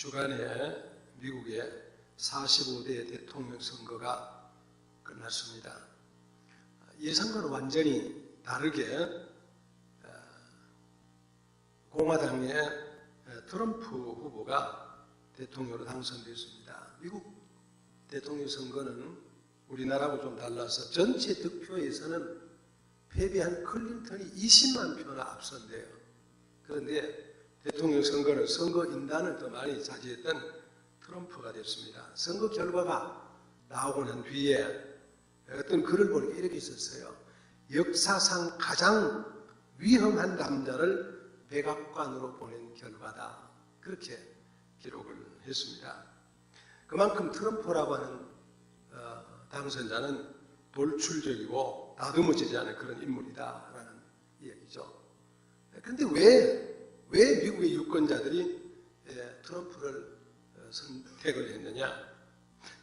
주간에 미국의 45대 대통령 선거가 끝났습니다. 예상과는 완전히 다르게 공화당의 트럼프 후보가 대통령으로 당선됐습니다. 미국 대통령 선거는 우리나라하고 좀 달라서 전체 득표에서는 패배한 클린턴이 20만 표나 앞선대요. 그런데 대통령 선거는 선거인단을 더 많이 차지했던 트럼프가 됐습니다. 선거 결과가 나오고 난 뒤에 어떤 글을 보니까 이렇게 있었어요. 역사상 가장 위험한 남자를 백악관으로 보낸 결과다. 그렇게 기록을 했습니다. 그만큼 트럼프라고 하는 당선자는 돌출적이고 다듬어지지 않은 그런 인물이다라는 이야기죠. 그런데 왜 미국의 유권자들이 트럼프를 선택을 했느냐?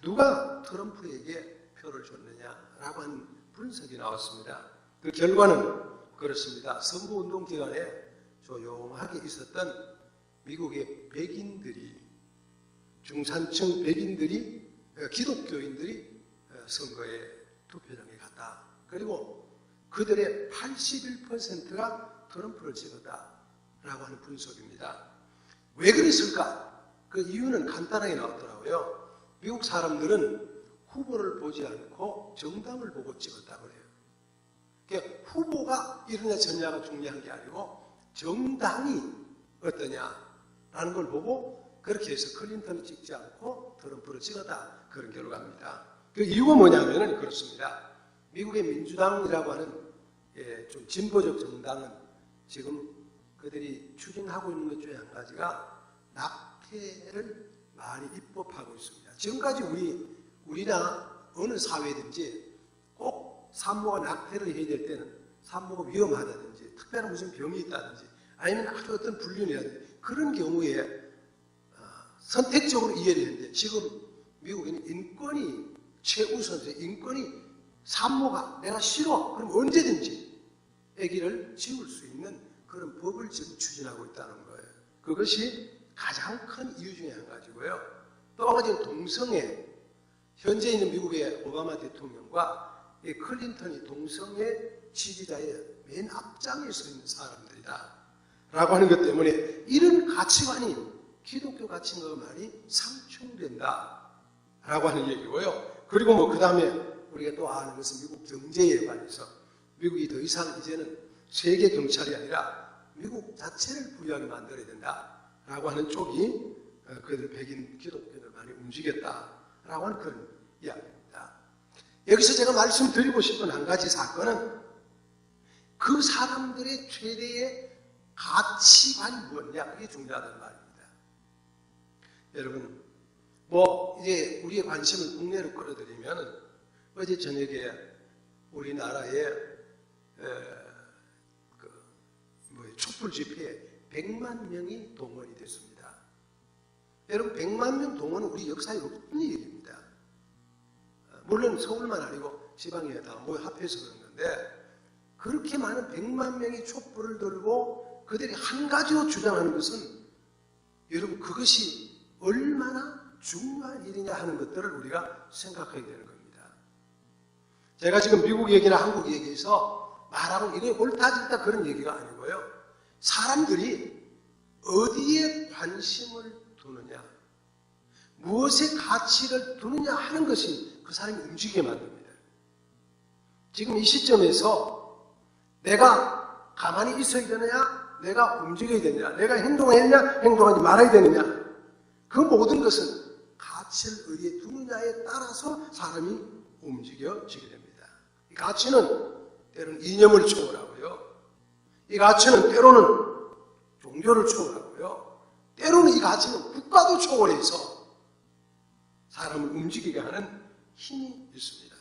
누가 트럼프에게 표를 줬느냐라고 하는 분석이 나왔습니다. 그 결과는 그렇습니다. 선거운동 기간에 조용하게 있었던 미국의 백인들이, 중산층 백인들이, 기독교인들이 선거에 투표장에 갔다. 그리고 그들의 81%가 트럼프를 찍었다라고 하는 분석입니다. 왜 그랬을까? 그 이유는 간단하게 나왔더라고요. 미국 사람들은 후보를 보지 않고 정당을 보고 찍었다고 해요. 그러니까 후보가 이러냐 저냐가 중요한 게 아니고 정당이 어떠냐라는 걸 보고 그렇게 해서 클린턴을 찍지 않고 트럼프를 찍었다. 그런 결과입니다. 그 이유가 뭐냐면 그렇습니다. 미국의 민주당이라고 하는 좀 진보적 정당은 지금 그들이 추진하고 있는 것 중에 한 가지가 낙태를 많이 입법하고 있습니다. 지금까지 우리나 어느 사회든지 꼭 산모가 낙태를 해야 될 때는 산모가 위험하다든지 특별한 무슨 병이 있다든지 아니면 아주 어떤 불륜이라든지 그런 경우에 선택적으로 이해를 했는데 지금 미국에는 인권이 최우선이죠. 인권이 산모가 내가 싫어 그럼 언제든지 아기를 지울 수 있는 그런 법을 지금 추진하고 있다는 거예요. 그것이 가장 큰 이유 중에 한 가지고요. 또 한 가지는 동성애. 현재 있는 미국의 오바마 대통령과 클린턴이 동성애 지지자의 맨 앞장에 서 있는 사람들이다 라고 하는 것 때문에 이런 가치관이 기독교 가치관과 많이 상충된다 라고 하는 얘기고요. 그리고 그 다음에 우리가 또 아는 것은 미국 경제에 관해서 미국이 더 이상 이제는 세계 경찰이 아니라 미국 자체를 부유하게 만들어야 된다라고 하는 쪽이 그들 백인 기독교를 많이 움직였다라고 하는 그런 이야기입니다. 여기서 제가 말씀드리고 싶은 한 가지 사건은 그 사람들의 최대의 가치관이 무엇이냐 그게 중요하다는 말입니다. 여러분 이제 우리의 관심을 국내로 끌어들이면 어제 저녁에 우리나라의 촛불 집회에 100만 명이 동원이 됐습니다. 여러분 100만 명 동원은 우리 역사에 없는 일입니다. 물론 서울만 아니고 지방에 다 합해서 그런 건데 그렇게 많은 100만 명이 촛불을 들고 그들이 한 가지로 주장하는 것은 여러분 그것이 얼마나 중요한 일이냐 하는 것들을 우리가 생각하게 되는 겁니다. 제가 지금 미국 얘기나 한국 얘기에서 말하고 이게 옳다 진다 그런 얘기가 아니고요. 사람들이 어디에 관심을 두느냐, 무엇에 가치를 두느냐 하는 것이 그 사람이 움직이게 만듭니다. 지금 이 시점에서 내가 가만히 있어야 되느냐, 내가 움직여야 되느냐, 내가 행동했냐, 행동하지 말아야 되느냐, 그 모든 것은 가치를 어디에 두느냐에 따라서 사람이 움직여지게 됩니다. 이 가치는 때로는 이념을 초월하고요. 이 가치는 때로는 종교를 초월하고요. 때로는 이 가치는 국가도 초월해서 사람을 움직이게 하는 힘이 있습니다.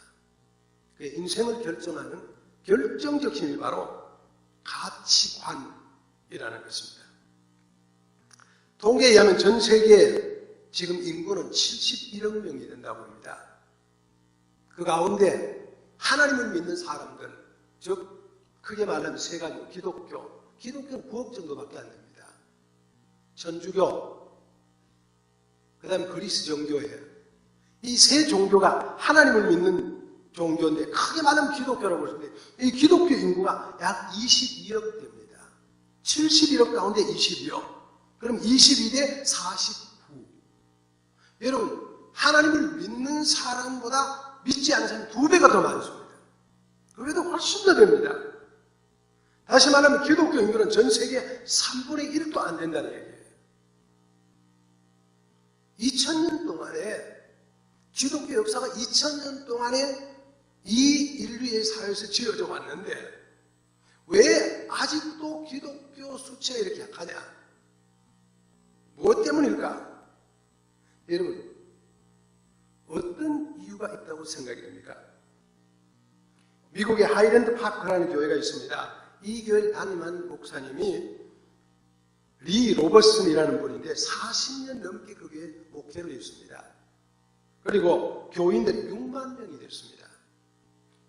인생을 결정하는 결정적 힘이 바로 가치관이라는 것입니다. 통계에 의하면 전 세계 지금 인구는 71억 명이 된다고 합니다. 그 가운데 하나님을 믿는 사람들, 즉 크게 말하면 세 가지고 기독교는 9억 정도밖에 안 됩니다. 천주교, 그 다음에 그리스 종교예요. 이 세 종교가 하나님을 믿는 종교인데 크게 말하면 기독교라고 보시면 이 기독교 인구가 약 22억 됩니다. 71억 가운데 22억. 그럼 22대 49. 여러분 하나님을 믿는 사람보다 믿지 않는 사람이 2배가 더 많습니다. 그래도 훨씬 더 됩니다. 다시 말하면 기독교 인구는 전 세계 3분의 1도 안 된다는 얘기예요. 2000년 동안에 기독교 역사가 2000년 동안에 이 인류의 사회에서 지어져 왔는데 왜 아직도 기독교 수치가 이렇게 약하냐? 무엇 때문일까? 여러분 어떤 이유가 있다고 생각이 됩니까? 미국의 하이랜드 파크라는 교회가 있습니다. 이 교회를 담임한 목사님이 리 로버슨이라는 분인데 40년 넘게 그 교회에 목회를 했습니다. 그리고 교인들이 6만 명이 됐습니다.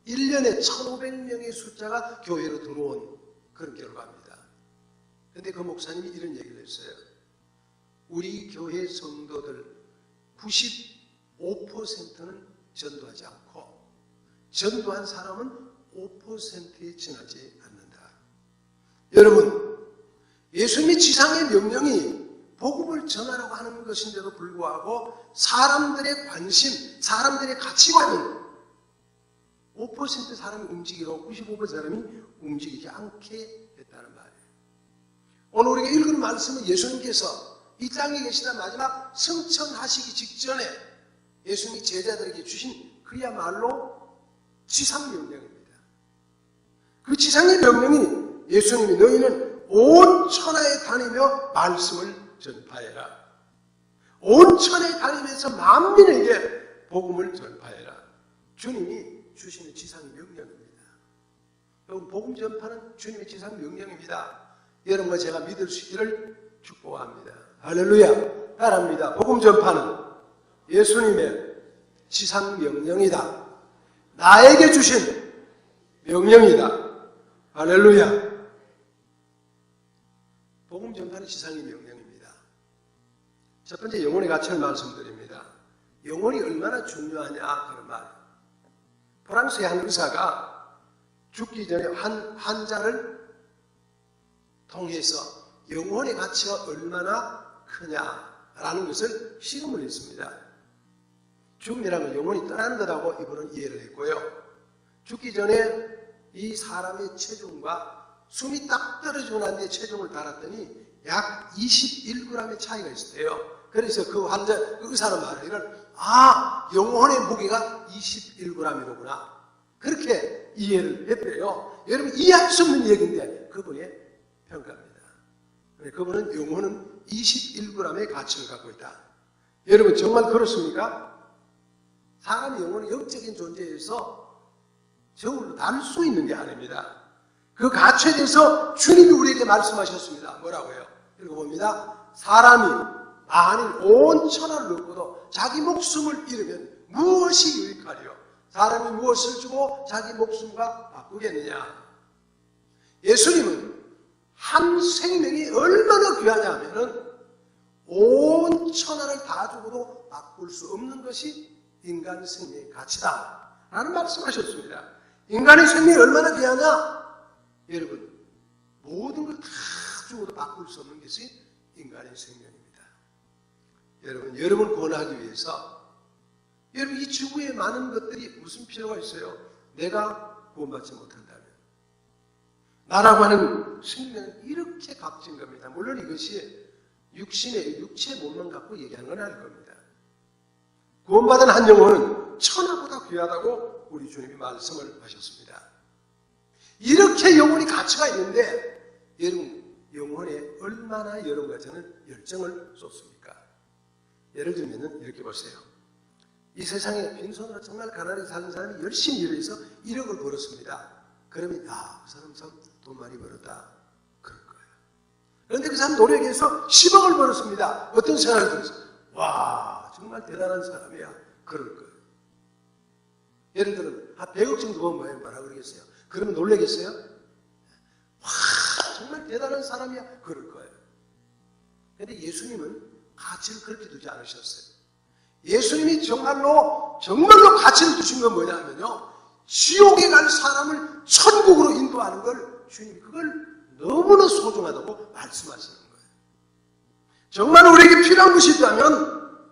1년에 1,500명의 숫자가 교회로 들어온 그런 결과입니다. 그런데 그 목사님이 이런 얘기를 했어요. 우리 교회 성도들 95%는 전도하지 않고 전도한 사람은 5%에 지나지 않는다. 여러분, 예수님의 지상의 명령이 복음을 전하라고 하는 것인데도 불구하고 사람들의 관심, 사람들의 가치관은 5% 사람이 움직이고 95% 사람이 움직이지 않게 했다는 말이에요. 오늘 우리가 읽은 말씀은 예수님께서 이 땅에 계시다 마지막 승천하시기 직전에 예수님이 제자들에게 주신 그야말로 지상명령입니다. 그 지상의 명령이 예수님이 너희는 온 천하에 다니며 말씀을 전파해라. 온 천하에 다니면서 만민에게 복음을 전파해라. 주님이 주시는 지상의 명령입니다. 여러분 복음 전파는 주님의 지상 명령입니다. 여러분과 제가 믿을 수 있기를 축복합니다. 할렐루야. 따라합니다. 복음 전파는 예수님의 지상 명령이다. 나에게 주신 명령이다. 할렐루야. 복음 전파는 지상의 명령입니다. 첫 번째 영혼의 가치를 말씀드립니다. 영혼이 얼마나 중요하냐 그런 말. 프랑스의 한 의사가 죽기 전에 한 환자를 통해서 영혼의 가치가 얼마나 크냐라는 것을 실험을 했습니다. 죽음이라는 건 영혼이 떠나는 거라고 이분은 이해를 했고요. 죽기 전에 이 사람의 체중과 숨이 딱 떨어지고 난 뒤에 체중을 달았더니 약 21g의 차이가 있었대요. 그래서 그 환자, 그 의사는 말하기를 영혼의 무게가 21g이로구나. 그렇게 이해를 했대요. 여러분 이해할 수 없는 얘기인데 그분의 평가입니다. 그분은 영혼은 21g의 가치를 갖고 있다. 여러분 정말 그렇습니까? 사람의 영혼은 영적인 존재에서 저울로 다룰 수 있는 게 아닙니다. 그 가치에 대해서 주님이 우리에게 말씀하셨습니다. 뭐라고요? 읽어봅니다. 사람이 만일 온 천하를 얻고도 자기 목숨을 잃으면 무엇이 유익하리요? 사람이 무엇을 주고 자기 목숨과 바꾸겠느냐? 예수님은 한 생명이 얼마나 귀하냐면은 온 천하를 다 주고도 바꿀 수 없는 것이 인간의 생명의 가치다 라는 말씀하셨습니다. 인간의 생명이 얼마나 귀하냐? 여러분 모든 걸 다 주고도 바꿀 수 없는 것이 인간의 생명입니다. 여러분 구원하기 위해서 여러분 이 지구에 많은 것들이 무슨 필요가 있어요? 내가 구원받지 못한다면 나라고 하는 생명은 이렇게 값진 겁니다. 물론 이것이 육체 몸만 갖고 얘기하는 건 아닐 겁니다. 구원받은 한 영혼은 천하보다 귀하다고 우리 주님이 말씀을 하셨습니다. 이렇게 영혼이 가치가 있는데 여러분 영혼에 얼마나 여러분과 저는 열정을 쏟습니까? 예를 들면 이렇게 보세요. 이 세상에 빈손으로 정말 가난하게 사는 사람이 열심히 일해서 1억을 벌었습니다. 그러면 그 사람 참 돈 많이 벌었다 그럴 거예요. 그런데 그 사람 노력해서 10억을 벌었습니다. 어떤 생각이 들었어요? 와 정말 대단한 사람이야 그럴 거예요. 예를 들어 한 100억 정도 벌면 뭐라 그러겠어요? 그러면 놀라겠어요? 와 정말 대단한 사람이야 그럴 거예요. 그런데 예수님은 가치를 그렇게 두지 않으셨어요. 예수님이 정말로 가치를 두신 건 뭐냐면요, 지옥에 갈 사람을 천국으로 인도하는 걸 주님이 그걸 너무나 소중하다고 말씀하시는 거예요. 정말 우리에게 필요한 것이 있다면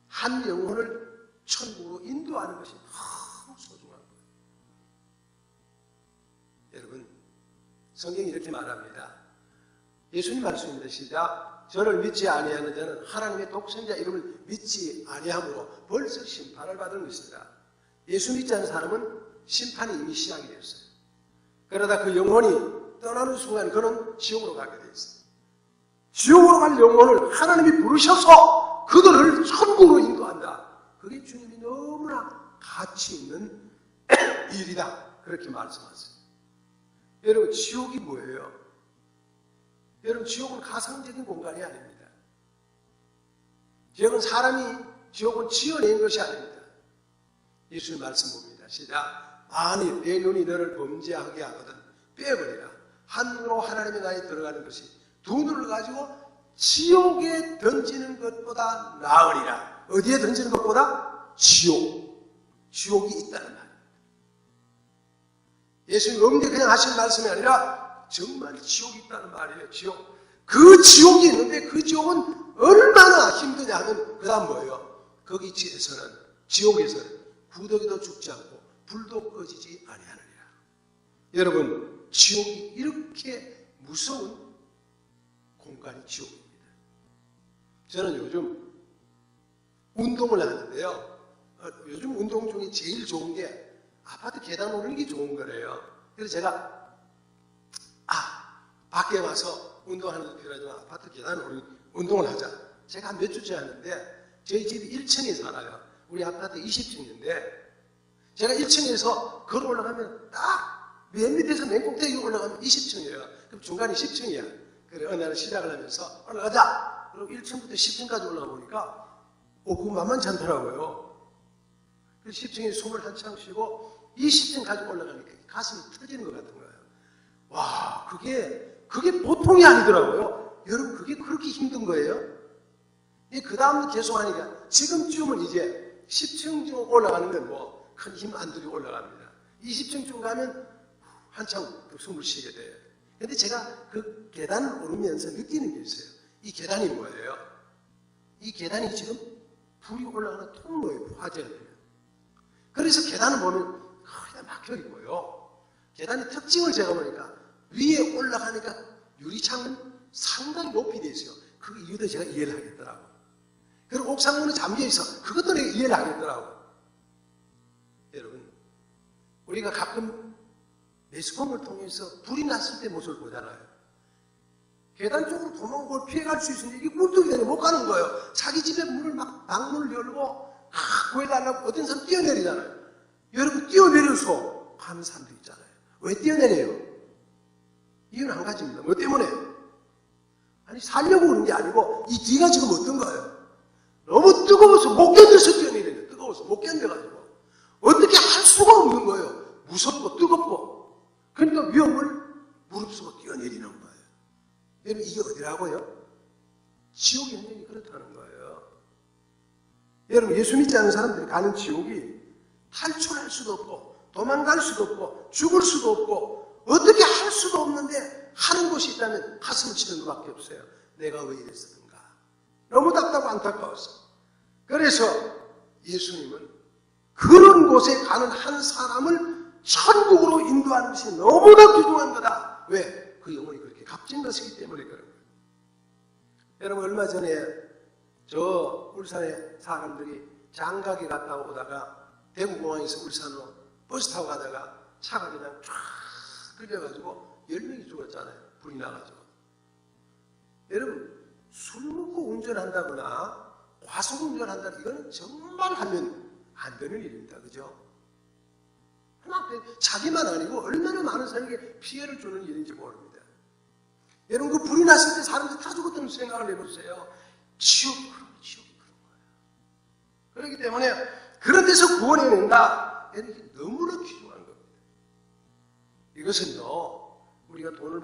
한 영혼을 천국으로 인도하는 것이 너무 소중한 거예요. 여러분, 성경이 이렇게 말합니다. 예수님 말씀입니다. 시작. 저를 믿지 아니하는 자는 하나님의 독생자 이름을 믿지 아니함으로 벌써 심판을 받은 것이다. 예수 믿지 않는 사람은 심판이 이미 시작이 됐어요. 그러다 그 영혼이 떠나는 순간 그는 지옥으로 가게 돼 있어요. 지옥으로 갈 영혼을 하나님이 부르셔서 그들을 천국으로 인도한다. 그게 주님이 너무나 가치 있는 일이다. 그렇게 말씀하세요. 여러분, 지옥이 뭐예요? 여러분, 지옥은 가상적인 공간이 아닙니다. 지옥은 지어낸 것이 아닙니다. 예수님 말씀 봅니다. 시작. 만일 내 눈이 너를 범죄하게 하거든 빼버리라. 한으로 하나님의 나라에 들어가는 것이 두 눈을 가지고 지옥에 던지는 것보다 나으리라. 어디에 던지는 것보다? 지옥이 있다는 말입니다. 예수님 없는데 그냥 하신 말씀이 아니라 정말 지옥이 있다는 말이에요. 지옥. 그 지옥이 있는데 그 지옥은 얼마나 힘드냐 하면 그 다음 뭐예요? 지옥에서는 구더기도 죽지 않고 불도 꺼지지 아니하느니라. 여러분, 지옥이 이렇게 무서운 공간이 지옥입니다. 저는 요즘 운동을 하는데요. 요즘 운동 중에 제일 좋은 게 아파트 계단 오르는 게 좋은 거래요. 그래서 제가 밖에 와서 운동하는 데 필요하지만 아파트 계단 오르는 운동을 하자. 제가 한 몇 주째 하는데 저희 집이 1층에 살아요. 우리 아파트 20층인데 제가 1층에서 걸어 올라가면 딱 맨 밑에서 맨 꼭대기 올라가면 20층이에요. 그럼 중간이 10층이야. 그래, 어느 날 시작을 하면서 올라가자. 그럼 1층부터 10층까지 올라가 보니까 그거 만만치 않더라고요. 그래서 10층에 숨을 한참 쉬고 20층까지 올라가니까 가슴이 터지는 것 같은 거예요. 와, 그게 보통이 아니더라고요. 여러분, 그게 그렇게 힘든 거예요? 그 다음도 계속 하니까 지금쯤은 이제 10층쯤 올라가는 건 뭐 큰 힘 안 들이고 올라갑니다. 20층쯤 가면 한참 숨을 쉬게 돼요. 근데 제가 그 계단을 오르면서 느끼는 게 있어요. 이 계단이 뭐예요? 이 계단이 지금 불이 올라가는 통로예요. 화재가 되면. 그래서 계단을 보면 거의 다 막혀있고요. 계단의 특징을 제가 보니까 위에 올라가니까 유리창은 상당히 높이 되어 있어요. 그 이유도 제가 이해를 하겠더라고요. 그리고 옥상문은 잠겨있어. 그것도 내가 이해를 하겠더라고요. 여러분, 우리가 가끔 매스컴을 통해서 불이 났을 때 모습을 보잖아요. 계단 쪽으로 도망을 피해갈 수 있으니 이게 문득이 되네 못 가는 거예요. 자기 집에 방문을 열고 구해달라고 어떤 사람 뛰어내리잖아요. 여러분, 뛰어내려서 가는 사람도 있잖아요. 왜 뛰어내려요? 이유는 한 가지입니다. 뭐 때문에? 아니, 살려고 그런 게 아니고 이 뒤가 지금 어떤 거예요? 너무 뜨거워서 못 견뎌서 뛰어내리는, 뜨거워서 못 견뎌가지고 어떻게 할 수가 없는 거예요. 무섭고 뜨겁고. 그러니까 위험을 무릅쓰고 뛰어내리는 거예요. 여러분, 이게 어디라고요? 지옥의 현장이 그렇다는 거예요. 여러분, 예수 믿지 않는 사람들이 가는 지옥이 탈출할 수도 없고 도망갈 수도 없고 죽을 수도 없고 어떻게 할 수도 없는데 하는 곳이 있다면 가슴을 치는 것밖에 없어요. 내가 왜 이랬었는가. 너무 답답하고 안타까웠어. 그래서 예수님은 그런 곳에 가는 한 사람을 천국으로 인도하는 것이 너무나 귀중한 거다. 왜? 그 영혼이 그렇게 값진 것이기 때문에 그런 거예요. 여러분, 얼마 전에 저 울산에 사람들이 장가게 갔다 오다가 대구공항에서 울산으로 버스 타고 가다가 차가 그냥 쫙 끌려가지고 10명이 죽었잖아요. 불이 나가지고. 여러분, 술 먹고 운전한다거나 과속 운전한다거나 이거는 정말 하면 안 되는 일입니다. 그죠? 자기만 아니고 얼마나 많은 사람에게 피해를 주는 일인지 모릅니다. 여러분, 그 불이 났을 때 사람들이 다 죽었다는 생각을 해보세요. 지옥이 그런 거예요. 그렇기 때문에 그런 데서 구원해낸다. 이게 너무나 귀중한 겁니다. 이것은요, 우리가 돈을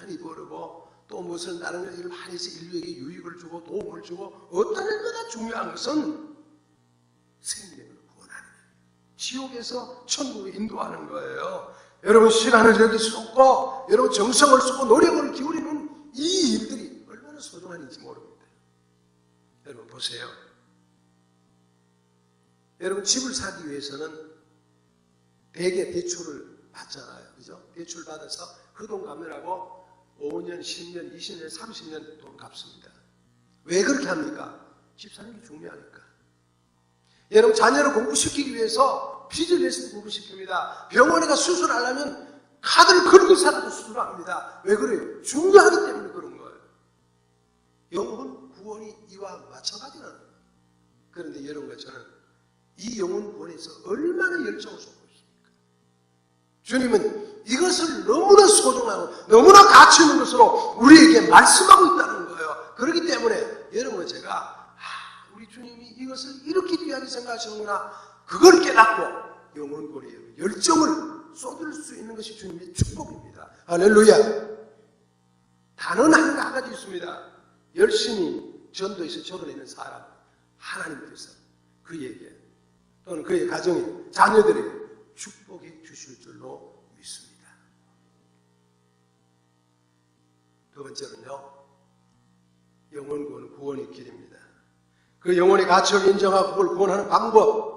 많이 벌고 또 무엇을 다른 일을 많이 해서 인류에게 유익을 주고 도움을 주고 어떤 일보다 중요한 것은 생명을 구원하는 거예요. 지옥에서 천국으로 인도하는 거예요. 여러분 시간을 여기 쏟고 여러분 정성을 쏟고 노력을 기울이는 이 일들이 얼마나 소중한지 모릅니다. 여러분 보세요. 여러분 집을 사기 위해서는 대개 대출을 받잖아요. 그죠? 대출 받아서 그 돈 갚느라고 5년, 10년, 20년, 30년 돈 갚습니다. 왜 그렇게 합니까? 집 사는 게 중요하니까. 여러분 자녀를 공부시키기 위해서 빚을 내서 공부시킵니다. 병원에 가 수술하려면 카드를 긁고 살아도 수술합니다. 왜 그래요? 중요하기 때문에 그런 거예요. 영혼 구원이 이와 마찬가지라는 거예요. 그런데 여러분과 저는 이 영혼 구원에서 얼마나 열정을 쏟고 있습니까? 주님은 이것을 너무나 소중하고 너무나 가치 있는 것으로 우리에게 말씀하고 있다는 거예요. 그렇기 때문에 여러분 제가 우리 주님이 이것을 이렇게 귀하게 생각하시는구나 그걸 깨닫고 영혼 구원에 열정을 쏟을 수 있는 것이 주님의 축복입니다. 할렐루야. 단언 한 가지 있습니다. 열심히 전도에서 적어내는 사람 하나님께서 그에게 또는 그의 가정에 자녀들에게 축복해 주실 줄로 믿습니다. 두 번째는요. 영혼 구원은 구원의 길입니다. 그 영혼의 가치를 인정하고 그걸 구원하는 방법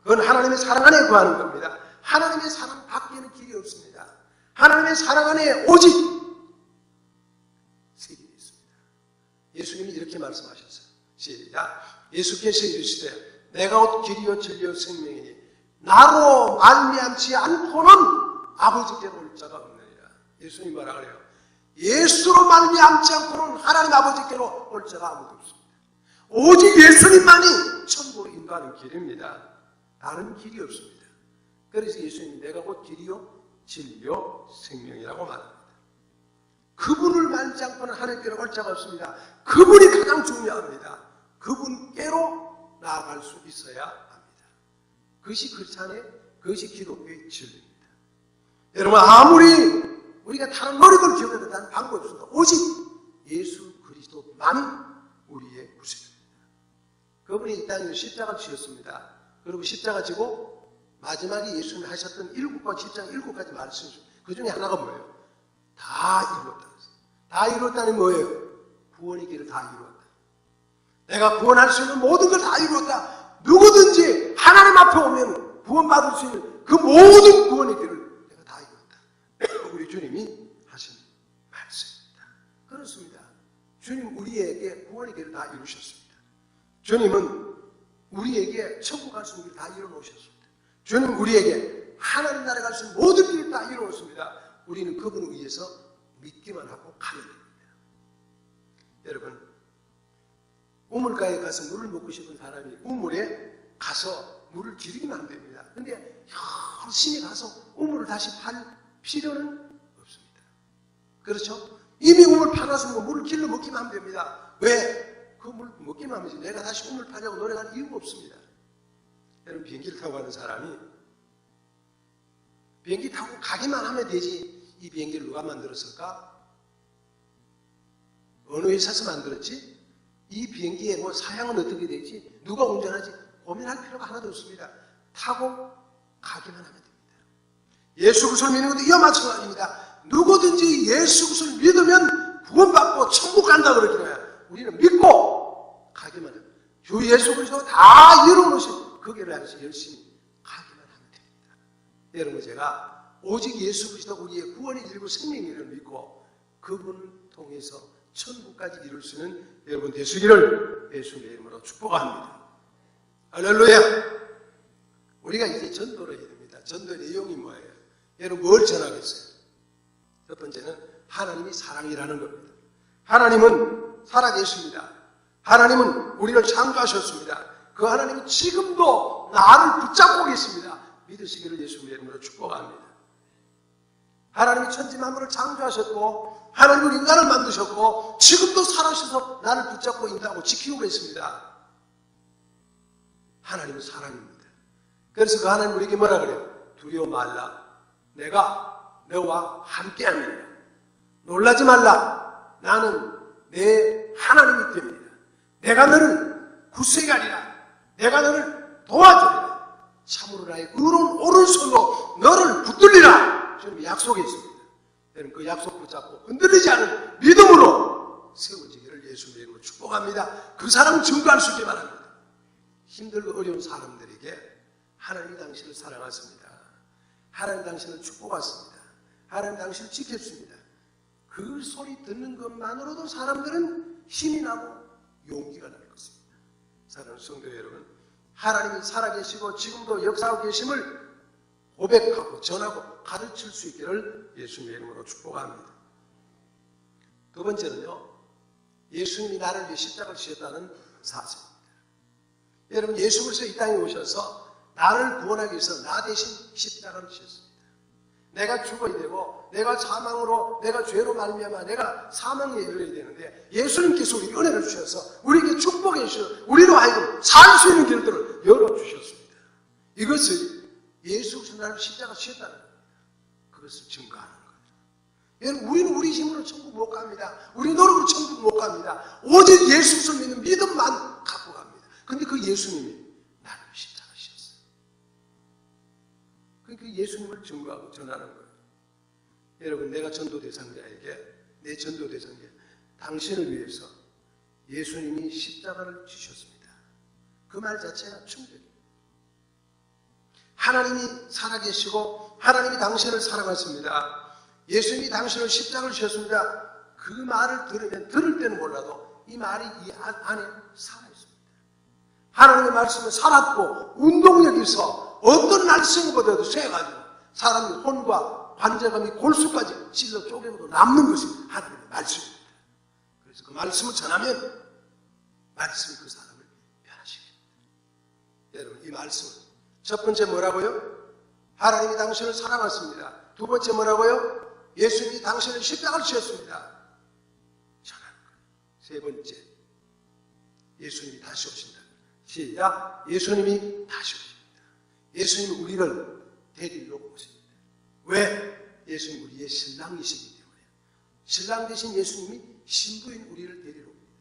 그건 하나님의 사랑 안에 구하는 겁니다. 하나님의 사랑 밖에는 길이 없습니다. 하나님의 사랑 안에 오직 세 길이 있습니다. 예수님이 이렇게 말씀하셨어요. 시작. 예수께서 이르시되 내가 곧 길이요 진리요 생명이니 나로 말미암지 않고는 아버지께로 올 자가 없느니라. 예수님 뭐라 그래요? 예수로 말미암지 않고는 하나님 아버지께로 올 자가 아무도 없습니다. 오직 예수님만이 천국으로 인도하는 길입니다. 다른 길이 없습니다. 그래서 예수님이 내가 곧 길이요 진리요 생명이라고 말합니다. 그분을 말지 않고는 하나님께로 올 자가 없습니다. 그분이 가장 중요합니다. 그분께로 나아갈 수 있어야 합니다. 그것이 크리스찬의 그것이 기독교의 진리입니다. 여러분 아무리 우리가 다른 노력을 기울여도 다른 방법이 없습니다. 오직 예수 그리스도만 우리의 구세주입니다. 그분이 이 땅에 십자가를 지었습니다. 그리고 십자가 지고 마지막에 예수님이 하셨던 7가지 십자가 7가지 말씀이죠. 그 중에 하나가 뭐예요? 다 이루었다. 다 이루었다는 뭐예요? 구원의 길을 다 이루었다. 내가 구원할 수 있는 모든 걸 다 이루었다. 누구든지 하나님 앞에 오면 구원받을 수 있는 그 모든 구원의 길을 내가 다 이루었다. 우리 주님이 하신 말씀입니다. 그렇습니다. 주님 우리에게 구원의 길을 다 이루셨습니다. 주님은 우리에게 천국 갈 수 있는 길을 다 이루어놓으셨습니다. 주님 우리에게 하나님 나라에 갈 수 있는 모든 길을 다 이루었습니다. 우리는 그분을 위해서 믿기만 하고 가면 됩니다. 여러분 우물가에 가서 물을 먹고 싶은 사람이 우물에 가서 물을 기르기만 하면 됩니다. 그런데 열심히 가서 우물을 다시 팔 필요는 없습니다. 그렇죠? 이미 우물 파놨으면 물을 길러 먹기만 하면 됩니다. 왜? 그 물 먹기만 하면 내가 다시 우물 파려고 노력할 이유가 없습니다. 여러분 비행기를 타고 가는 사람이 비행기 타고 가기만 하면 되지 이 비행기를 누가 만들었을까? 어느 회사에서 만들었지? 이 비행기의 뭐 사양은 어떻게 되지? 누가 운전하지? 고민할 필요가 하나도 없습니다. 타고 가기만 하면 됩니다. 예수 그리스도를 믿는 것도 이와 마찬가지입니다. 누구든지 예수 그리스도를 믿으면 구원받고 천국 간다 그러긴 해요. 우리는 믿고 가기만 해요. 주 예수 그리스도가 다 이루어놓으신 그 길을 향해서 열심히 가기만 하면 됩니다. 여러분 제가 오직 예수 그리스도가 우리의 구원의 길이고 생명의 길을 믿고 그분을 통해서 천국까지 이룰 수 있는 여러분 되시기를 예수님의 이름으로 축복합니다. 할렐루야. 우리가 이제 전도를 해야 됩니다. 전도의 내용이 뭐예요? 여러분 뭘 전하겠어요? 첫 번째는 하나님이 사랑이라는 겁니다. 하나님은 살아계십니다. 하나님은 우리를 창조하셨습니다. 그 하나님은 지금도 나를 붙잡고 계십니다. 믿으시기를 예수님의 이름으로 축복합니다. 하나님이 천지 만물을 창조하셨고 하나님은 인간을 만드셨고 지금도 살아셔서 나를 붙잡고 인도하고 지키고 계십니다. 하나님은 사랑입니다. 그래서 그 하나님 우리에게 뭐라 그래요? 두려워 말라. 내가 너와 함께합니다. 놀라지 말라. 나는 내 하나님이기 때문이다. 내가 너를 구속하리라. 내가 너를 도와주리라. 참으로 나의 의로운 오른손으로 너를 붙들리라. 주님이 약속했습니다. 여러분 그 약속 붙잡고 흔들리지 않은 믿음으로 세워지기를 예수님의 이름으로 축복합니다. 그 사랑 증거할 수 있게 바랍니다. 힘들고 어려운 사람들에게 하나님이 당신을 사랑하십니다. 하나님 당신을 축복하십니다. 하나님 당신을 지켰습니다. 그 소리 듣는 것만으로도 사람들은 힘이 나고 용기가 날 것입니다. 사랑하는 성도 여러분, 하나님이 살아계시고 지금도 역사하고 계심을 고백하고 전하고 가르칠 수 있기를 예수님의 이름으로 축복합니다. 두 번째는요, 예수님이 나를 위해 십자가를 지셨다는 사실입니다. 여러분, 예수 그리스도 이 땅에 오셔서 나를 구원하기 위해서 나 대신 십자가를 지셨습니다. 내가 죽어야 되고 내가 사망으로 내가 죄로 말미암아 내가 사망에 이르러야 되는데 예수님께서 우리 은혜를 주셔서 우리에게 축복해 주셔서 우리로 하여금 살 수 있는 길들을 열어주셨습니다. 이것을 예수 그리스도 나를 십자가 지셨다는 겁니다. 그것을 증거하는 거예요. 여러분, 우리는 우리 힘으로 천국 못 갑니다. 우리 노력으로 천국 못 갑니다. 오직 예수 그리스도 믿는 믿음만 갖고 갑니다. 그런데 그 예수님이 나를 십자가 지셨어요. 그러니까 예수님을 증거하고 전하는 거예요. 여러분, 내가 전도대상자에게, 내 전도대상자, 당신을 위해서 예수님이 십자가를 지셨습니다. 그 말 자체가 충격입니다. 하나님이 살아계시고 하나님이 당신을 사랑하십니다. 예수님이 당신을 십자가를 지셨습니다. 그 말을 들으면 들을 때는 몰라도 이 말이 이 안에 살아있습니다. 하나님의 말씀은 살았고 운동력이 있어 어떤 날쌘보다도 세가지고 사람의 혼과 관절감이 골수까지 찔러 쪼개고도 남는 것이 하나님의 말씀입니다. 그래서 그 말씀을 전하면 말씀이 그 사람을 변화시킵니다. 여러분, 이 말씀은 첫 번째 뭐라고요? 하나님이 당신을 사랑하십니다. 두 번째 뭐라고요? 예수님이 당신을 십자가를 지었습니다. 전하는 거예요. 세 번째, 예수님이 다시 오신다. 시작. 예수님이 다시 오십니다. 예수님이 우리를 데리러 오십니다. 왜? 예수님이 우리의 신랑이시기 때문에. 신랑 대신 예수님이 신부인 우리를 데리러 옵니다.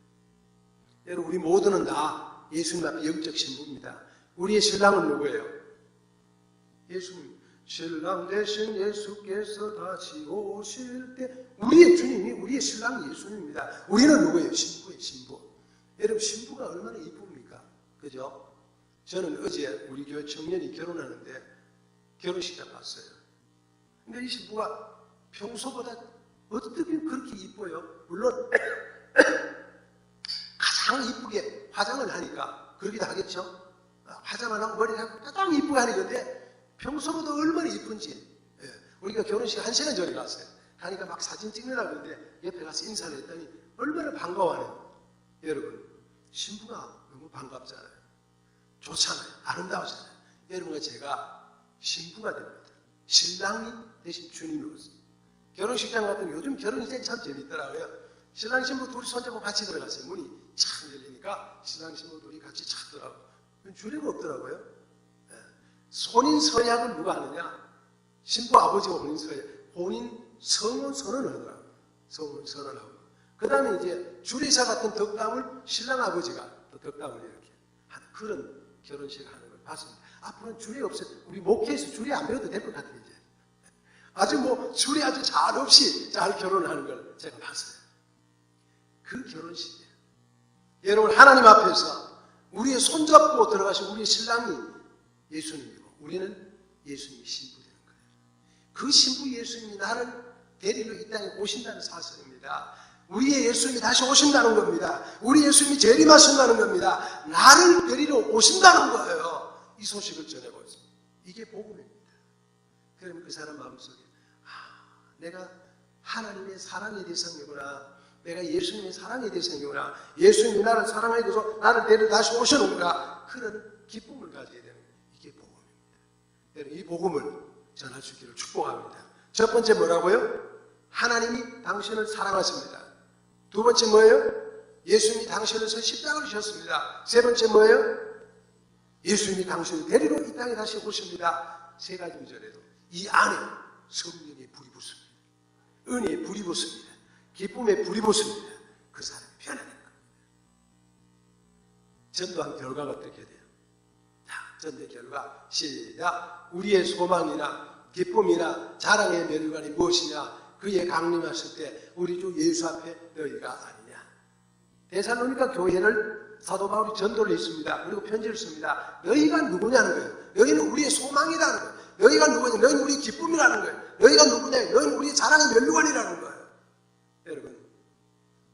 여러분, 우리 모두는 다 예수님 앞에 영적 신부입니다. 우리의 신랑은 누구예요? 예수님. 신랑 대신 예수께서 다시 오실 때 우리의 주님이 우리의 신랑 예수님입니다. 우리는 누구예요? 신부예요, 신부. 여러분, 신부가 얼마나 이쁩니까? 그죠? 저는 어제 우리 교회 청년이 결혼하는데 결혼식장 갔어요. 근데 이 신부가 평소보다 어떻게 그렇게 이뻐요? 물론 가장 이쁘게 화장을 하니까 그러기도 하겠죠? 화장을 하고 머리를 하고 가장 이쁘게 하는 건데 평소보다 얼마나 이쁜지. 우리가 결혼식 1시간 전에 갔어요. 가니까 막 사진 찍느라고 그러는데 옆에 가서 인사를 했더니 얼마나 반가워하네요. 여러분, 신부가 너무 반갑잖아요. 좋잖아요. 아름다우잖아요. 여러분과 제가 신부가 됩니다. 신랑이 대신 주님으로서. 결혼식장 같은 요즘 결혼식장이 참 재밌더라고요. 신랑 신부 둘이 손잡고 같이 들어갔어요. 문이 착 열리니까 신랑 신부 둘이 같이 착 들어가고 줄이가 없더라고요. 혼인서약을 누가 하느냐? 신부 아버지가 혼인서약, 혼인 성혼 선언을 하더라고요. 성혼 선언하고. 그 다음에 이제 주례사 같은 덕담을 신랑 아버지가 또 덕담을 이렇게 하는 그런 결혼식을 하는 걸 봤습니다. 앞으로는 줄이 없어요. 우리 목회에서 줄이 안 배워도 될 것 같아요, 이제. 아주 줄이 아주 잘 없이 잘 결혼하는 걸 제가 봤어요. 그 결혼식에 여러분, 하나님 앞에서 우리의 손잡고 들어가신 우리의 신랑이 예수님이고 우리는 예수님이 신부 되는 거예요. 그 신부 예수님이 나를 데리러 이 땅에 오신다는 사실입니다. 우리의 예수님이 다시 오신다는 겁니다. 우리 예수님이 재림하신다는 겁니다. 나를 데리러 오신다는 거예요. 이 소식을 전해보세요. 이게 복음입니다. 그러면 그 사람 마음속에 내가 하나님의 사랑의 대상이구나. 내가 예수님의 사랑의 대상이구나. 예수님이 나를 사랑해줘서 나를 데리러 다시 오시는구나. 그런 기쁨을 가져야 되는 거예요. 이게 복음입니다. 여러분, 이 복음을 전할 수 있기를 축복합니다. 첫 번째 뭐라고요? 하나님이 당신을 사랑하십니다. 두 번째 뭐예요? 예수님이 당신을 십자가를 지셨습니다. 세 번째 뭐예요? 예수님이 당신을 데리러 이 땅에 다시 오십니다. 세 가지 전에도 이 안에 성령의 불이 붙습니다. 은혜의 불이 붙습니다. 기쁨에 불이 붙습니다. 그 사람이 변하는 겁니다. 전도한 결과가 어떻게 돼요? 자, 전도의 결과 시작. 우리의 소망이나 기쁨이나 자랑의 면류관이 무엇이냐? 그의 강림하실 때 우리 주 예수 앞에 너희가 아니냐. 데살로니가 교회를 사도 바울이 전도를 했습니다. 그리고 편지를 씁니다. 너희가 누구냐는 거예요. 너희는 우리의 소망이라는 거예요. 너희가 누구냐? 너희는 우리의 기쁨이라는 거예요. 너희가 누구냐? 너희는 우리의 자랑의 면류관이라는 거예요. 여러분,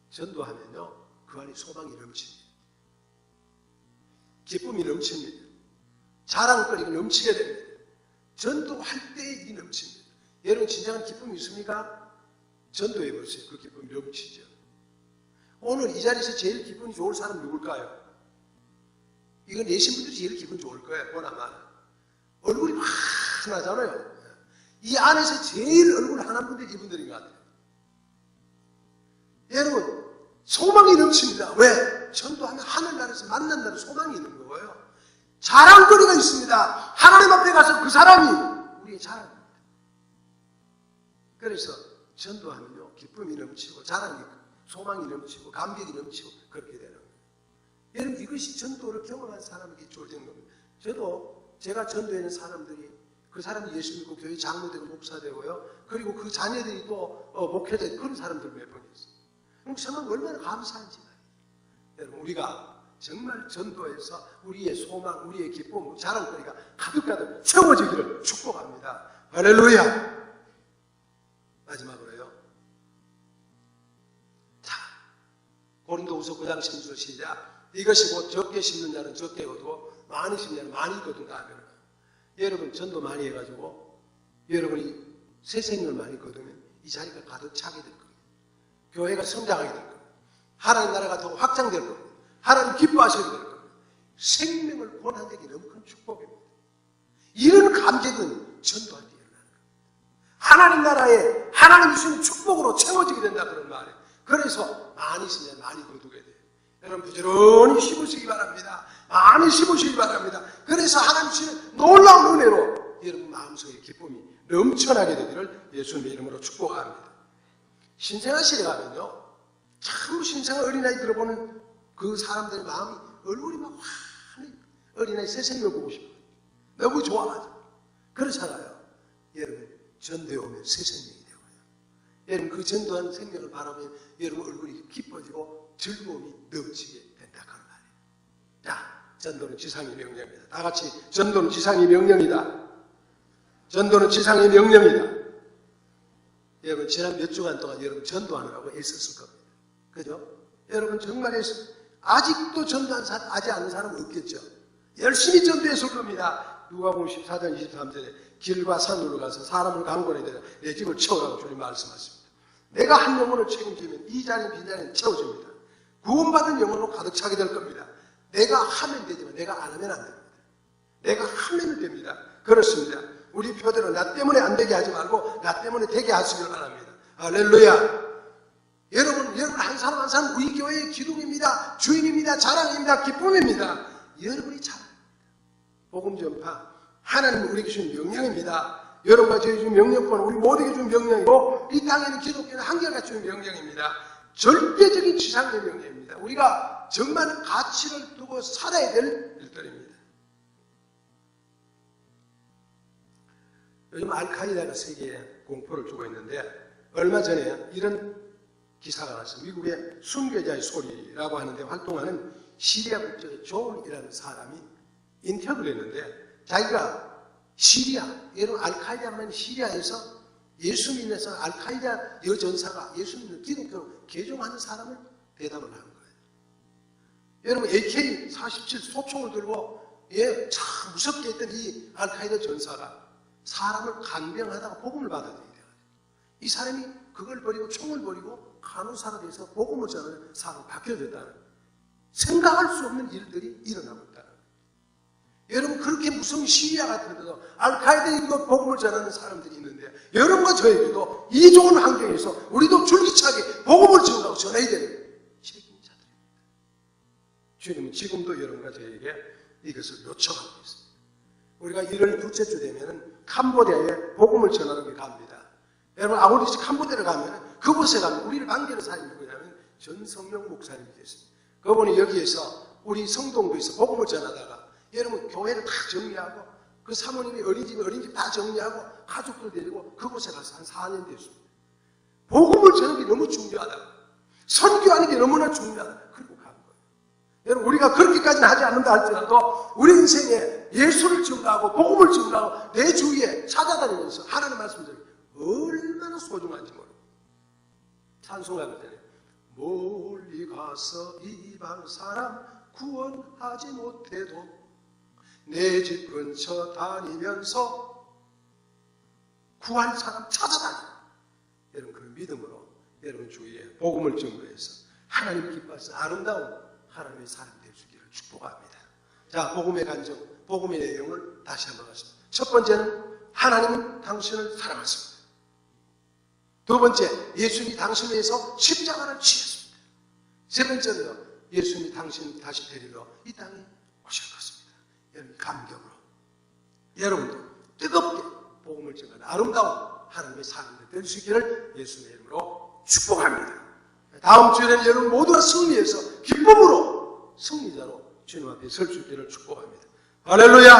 전도하면요, 그 안에 소망이 넘칩니다. 기쁨이 넘칩니다. 자랑거리가 넘치게 됩니다. 전도할 때 이 넘칩니다. 여러분, 진정한 기쁨이 있습니까? 전도해보세요. 그 기쁨이 넘치죠. 오늘 이 자리에서 제일 기분이 좋을 사람 누굴까요? 이건 내신 분들이 제일 기분 좋을 거예요. 보나마나. 얼굴이 환하잖아요. 이 안에서 제일 얼굴 환한 분들이 이분들인 것 같아요. 여러분, 소망이 넘칩니다. 왜? 전도하면 하늘나라에서 만난다는 소망이 있는 거예요. 자랑거리가 있습니다. 하나님 앞에 가서 그 사람이 우리의 자랑입니다. 그래서 전도하면요, 기쁨이 넘치고 자랑이 있고 소망이 넘치고 감격이 넘치고 그렇게 되는 거예요. 여러분, 이것이 전도를 경험한 사람에게 주어진 겁니다. 저도 제가 전도하는 사람들이 그 사람이 예수 믿고 교회 장로되고 목사되고요. 그리고 그 자녀들이 또 목회자 그런 사람들 몇 번 있어요. 그럼 정말 얼마나 감사한지 말이에요. 여러분, 우리가 정말 전도해서 우리의 소망, 우리의 기쁨, 자랑거리가 가득가득 채워지기를 축복합니다. 할렐루야! 마지막으로요. 자, 고린도후서 9장 10절 시작. 이것이 곧 적게 심는 자는 적게 거두고 많이 심는 자는 많이 거둔다 하면, 여러분 전도 많이 해가지고 여러분이 새 생명을 많이 거두면 이 자리가 가득 차게 될 겁니다. 교회가 성장하게 될 겁니다. 하나님 나라가 더 확장될 겁니다. 하나님 기뻐하시게 될 겁니다. 생명을 권한되기 너무 큰 축복입니다. 이런 감격은 전도할 때 일어나는 겁니다. 하나님 나라에 하나님 주시는 축복으로 채워지게 된다 그런 말이에요. 그래서 많이 심으면 많이 거두게 돼요. 여러분 부지런히 심으시기 바랍니다. 많이 심으시기 바랍니다. 그래서 하나님 주시는 놀라운 은혜로 여러분 마음속에 기쁨이 넘쳐나게 되기를 예수님의 이름으로 축복합니다. 신생아실에 가면요, 참 신생아 어린아이 들어보는 그 사람들의 마음이 얼굴이 막 환해. 어린아이 새 생명 보고 싶어요. 너무 좋아하죠. 그렇잖아요. 여러분 전도에 오면 새 생명이 되고요. 여러분 그 전도한 생명을 바라보면 여러분 얼굴이 기뻐지고 즐거움이 넘치게 된다 그런 말이에요. 자, 전도는 지상의 명령입니다. 다 같이 전도는 지상의 명령이다. 전도는 지상의 명령이다. 여러분 지난 몇 주간 동안 여러분 전도하느라고 애썼을 겁니다. 그죠? 여러분 정말 아직도 전도하지 않는 사람은 없겠죠. 열심히 전도했을 겁니다. 누가복음 14장 23절에 길과 산으로 가서 사람을 강권해내라 내 집을 채우라고 주님 말씀하십니다. 내가 한 영혼을 책임지면 이 자리는 빈 자리는 채워집니다. 구원받은 영혼으로 가득 차게 될 겁니다. 내가 하면 되지만 내가 안 하면 안 됩니다. 내가 하면 됩니다. 그렇습니다. 우리 표대로 나 때문에 안 되게 하지 말고 나 때문에 되게 하시길 바랍니다. 할렐루야. 여러분 한 사람 한 사람 우리 교회의 기둥입니다. 주인입니다. 자랑입니다. 기쁨입니다. 여러분이 자랑입니다. 복음 전파 하나님은 우리에게 주신 명령입니다. 여러분과 저희 주신 명령권 우리 모두에게 주신 명령이고 이 땅에는 기독교는 한결같이 주신 명령입니다. 절대적인 지상의 명령입니다. 우리가 정말 가치를 두고 살아야 될 일들입니다. 요즘 알카이다가 세계에 공포를 주고 있는데 얼마 전에 이런 기사가 나왔어요. 미국의 순교자의 소리라고 하는데 활동하는 시리아 국적의 존이라는 사람이 인터뷰를 했는데 자기가 시리아, 여러분 알카이다는 시리아에서 예수 믿는 알카이다 여전사가 예수 믿는 기독교로 개종하는 사람을 대답을 한 거예요. 여러분 AK-47 소총을 들고 참 무섭게 했던 이 알카이다 전사가 사람을 간병하다가 복음을 받아들이게 돼요. 이 사람이 그걸 버리고 총을 버리고 간호사가 돼서 복음을 전하는 사람으로 바뀌어졌다는 생각할 수 없는 일들이 일어나고 있다는 거예요. 여러분 그렇게 무서운 시리아 같은 데도 알카이다에도 복음을 전하는 사람들이 있는데 여러분과 저에게도 이 좋은 환경에서 우리도 줄기차게 복음을 전하고 전해야 되는 책임자들입니다. 주님은 지금도 여러분과 저에게 이것을 요청하고 있습니다. 우리가 1월 둘째 주 되면은 캄보디아에 복음을 전하러 갑니다. 여러분 아우디스 캄보디아를 가면은 그곳에 가면 우리를 반기는 사람이 누구냐면 전성명 목사님이 계십니다. 그분이 여기에서 우리 성동구에서 복음을 전하다가 여러분 교회를 다 정리하고 그 사모님이 어린이집 다 정리하고 가족들 데리고 그곳에 가서 한 4년 됐습니다. 복음을 전하는 게 너무 중요하다. 선교하는 게 너무나 중요하다. 그리고 간 거예요. 여러분 우리가 그렇게까지는 하지 않는다 할지라도 우리 인생에 예수를 증거하고 복음을 증거하고 내 주위에 찾아다니면서 하나님 말씀드리면 얼마나 소중한지 모르고 찬송할 때는 멀리 가서 이방 사람 구원하지 못해도 내 집 근처 다니면서 구할 사람 찾아다니고 여러분 그 믿음으로 여러분 주위에 복음을 증거해서 하나님 기뻐하시는 아름다운 하나님의 사람 될 수 있기를 축복합니다. 자, 복음의 간증, 복음의 내용을 다시 한번 하겠습니다. 첫 번째는 하나님은 당신을 사랑하십니다. 두 번째, 예수님이 당신을 위해서 십자가를 지었습니다. 세 번째는요, 예수님이 당신을 다시 데리러 이 땅에 오실 것입니다. 여러분 감격으로 여러분도 뜨겁게 복음을 증거하는 아름다운 하나님의 사람들 될 수 있기를 예수님의 이름으로 축복합니다. 다음 주에는 여러분 모두가 승리해서 기쁨으로 승리자로 주님 앞에 설 수 있기를 축복합니다. 할렐루야.